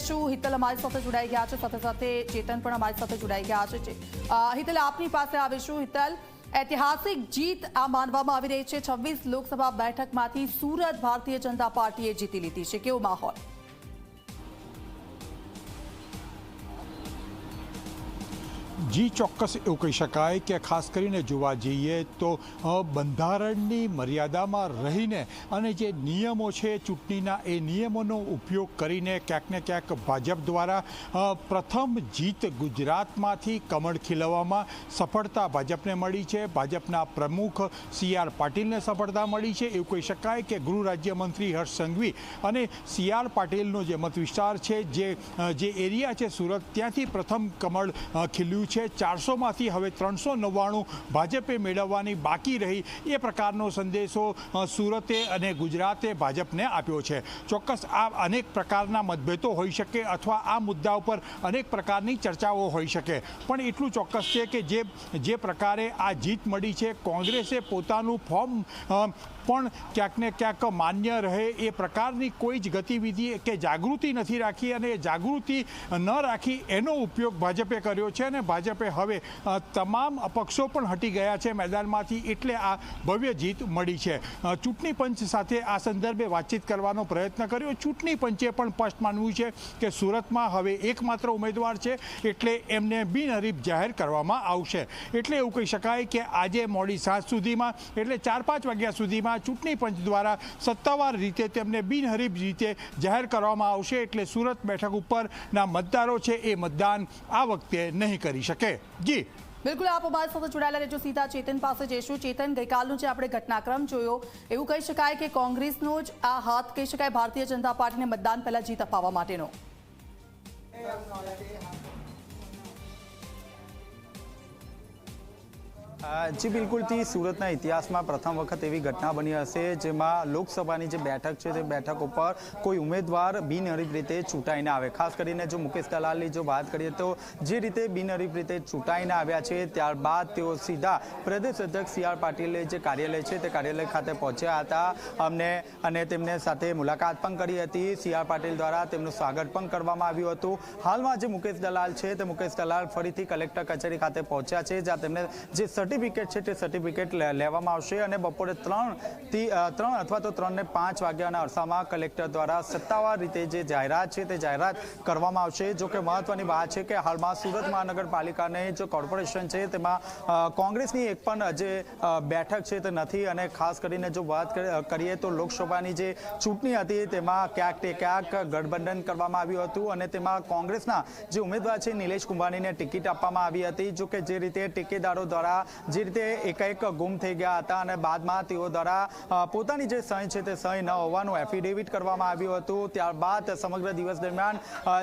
આવીશું। હિતલ અમારી સાથે જોડાઈ ગયા છે, સાથે સાથે ચેતન પણ અમારી સાથે જોડાઈ ગયા છે। હિતલ, આપની પાસે આવીશું। હિતલ, ऐतिहासिक जीत आ मानवामां आवी रही है। 26 लोकसभा बैठकमांथी सूरत भारतीय जनता पार्टीए जीती लीधी छे। केवो माहोल? जी ચોક્કસ એવું કહી શકાય કે ખાસ કરીને જોવા જઈએ તો બંધારણની મર્યાદામાં રહીને અને જે નિયમો છે ચૂંટણીના એ નિયમોનો ઉપયોગ કરીને ક્યાંક ને ક્યાંક ભાજપ દ્વારા પ્રથમ જીત ગુજરાતમાંથી કમળ ખીલવવામાં સફળતા ભાજપને મળી છે। ભાજપના પ્રમુખ CR પાટીલને સફળતા મળી છે। એવું કહી શકાય કે ગૃહ રાજ્યમંત્રી હર્ષ સંઘવી અને CR પાટીલનો જે મત વિસ્તાર છે, જે એરિયા છે સુરત, ત્યાંથી પ્રથમ કમળ ખીલ્યું છે। 400માંથી હવે 399 ભાજપે મેળવવાની બાકી રહી, એ પ્રકારનો સંદેશો સુરતે અને ગુજરાતે ભાજપને આપ્યો છે। ચોક્કસ આ અનેક પ્રકારના મતભેદો હોઈ શકે અથવા આ મુદ્દા ઉપર અનેક પ્રકારની ચર્ચાઓ હોઈ શકે, પણ એટલું ચોક્કસ છે કે જે પ્રકારે આ જીત મળી છે, કોંગ્રેસે પોતાનું ફોર્મ પણ ક્યાંક ને ક્યાંક માન્ય રહે એ પ્રકારની કોઈ જ ગતિવિધિ કે જાગૃતિ નથી રાખી, અને જાગૃતિ ન રાખી એનો ઉપયોગ ભાજપે કર્યો છે। અને ભાજપે હવે તમામ અપક્ષો પણ હટી ગયા છે મેદાનમાંથી, એટલે આ ભવ્ય જીત મળી છે। ચૂંટણી પંચ સાથે આ સંદર્ભે વાતચીત કરવાનો પ્રયત્ન કર્યો। ચૂંટણી પંચે પણ સ્પષ્ટ માનવું છે કે સુરતમાં હવે એકમાત્ર ઉમેદવાર છે, એટલે એમને બિનહરીફ જાહેર કરવામાં આવશે। એટલે એવું કહી શકાય કે આજે મોડી સાંજ સુધીમાં, એટલે 4-5 વાગ્યા સુધીમાં ચૂંટણી પંચ દ્વારા સત્તાવાર રીતે તેમને બિનહરીફ રીતે જાહેર કરવામાં આવશે। એટલે સુરત બેઠક ઉપરના મતદારો છે એ મતદાન આ વખતે નહીં કરી શકે। જી બિલકુલ, આપ અમારી સાથે જોડાયેલા રહેજો। સીધા ચેતન પાસે જઈશું। ચેતન, ગઈકાલનું જે આપણે ઘટનાક્રમ જોયો, એવું કહી શકાય કે કોંગ્રેસનો જ આ હાથ કહી શકાય ભારતીય જનતા પાર્ટીને મતદાન પહેલા જીત અપાવવા માટેનો। जी बिल्कुल थी सूरतना इतिहास में प्रथम वखत एवी घटना बनी हशे जेमां लोकसभानी जे बैठक है, बैठक पर कोई उम्मीदवार बिनहरीफ रीते चूंटाईने आवे। खास करीने जो मुकेश दलालनी जो बात करिए तो जे रीते बिनहरीफ रीते चूंटाईने आव्या छे, त्यारबाद तेओ सीधा प्रदेश अध्यक्ष CR पाटीले जे कार्यालय है ते कार्यालय खाते पहोंच्या हता। अमने अने तेमने साथे मुलाकात पण करी हती। CR पाटील द्वारा तेमनुं स्वागत पण करवामां आव्युं हतुं। हालमां जे मुकेश दलाल है ते मुकेश दलाल फरीथी कलेक्टर कचेरी खाते पहोंच्या छे, ज्यां तेमने जे सर्टिफिकेट है सर्टिफिकेट लेवामां आवशे અને બપોરે 3 અથવા તો 3 ને 5 વાગ્યાના અરસામાં કલેક્ટર દ્વારા સત્તાવાર રીતે જે જાહેરાત છે તે જાહેરાત કરવામાં આવશે। જો કે મહત્વની વાત છે કે હાલમાં સુરત મહાનગરપાલિકાને જે કોર્પોરેશન છે તેમાં કોંગ્રેસની એક પણ જે બેઠક છે તે નથી, અને ખાસ કરીને જો વાત કરીએ તો લોકસભાની જે ચૂંટણી હતી તેમાં ક્યાંક તે ક્યાંક ગઠબંધન કરવામાં આવ્યું હતું, અને તેમાં કોંગ્રેસના જે ઉમેદવાર છે નિલેશ કુંભાણીને ટિકિટ આપવામાં આવી હતી। જો કે જે રીતે ટેકેદારો દ્વારા જે રીતે એકાએક ગુમ થઈ ગયા હતા અને બાદમાં તેઓ દ્વારા પોતાની જે સહી છે તે સહી ન હોવાનું એફિડેવિટ કરવામાં આવ્યું હતું। ત્યારબાદ સમગ્ર દિવસ દરમિયાન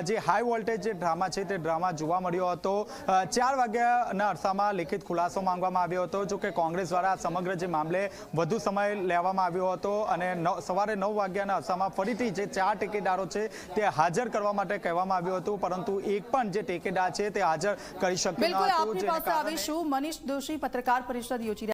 જે હાઈ વોલ્ટેજ જે ડ્રામા છે તે ડ્રામા જોવા મળ્યો હતો। 4 વાગ્યાના અરસામાં લેખિત ખુલાસો માંગવામાં આવ્યો હતો। જો કે કોંગ્રેસ દ્વારા સમગ્ર જે મામલે વધુ સમય લેવામાં આવ્યો હતો, અને સવારે 9 વાગ્યાના અરસામાં ફરીથી જે 4 ટેકેદારો છે તે હાજર કરવા માટે કહેવામાં આવ્યું હતું, પરંતુ એક પણ જે ટેકેદાર છે તે હાજર કરી શક્યો ન હતો। બિલકુલ, આપની પાસે આવીશું। મનીષ દોશી પત્રકાર પરિષદ યોજી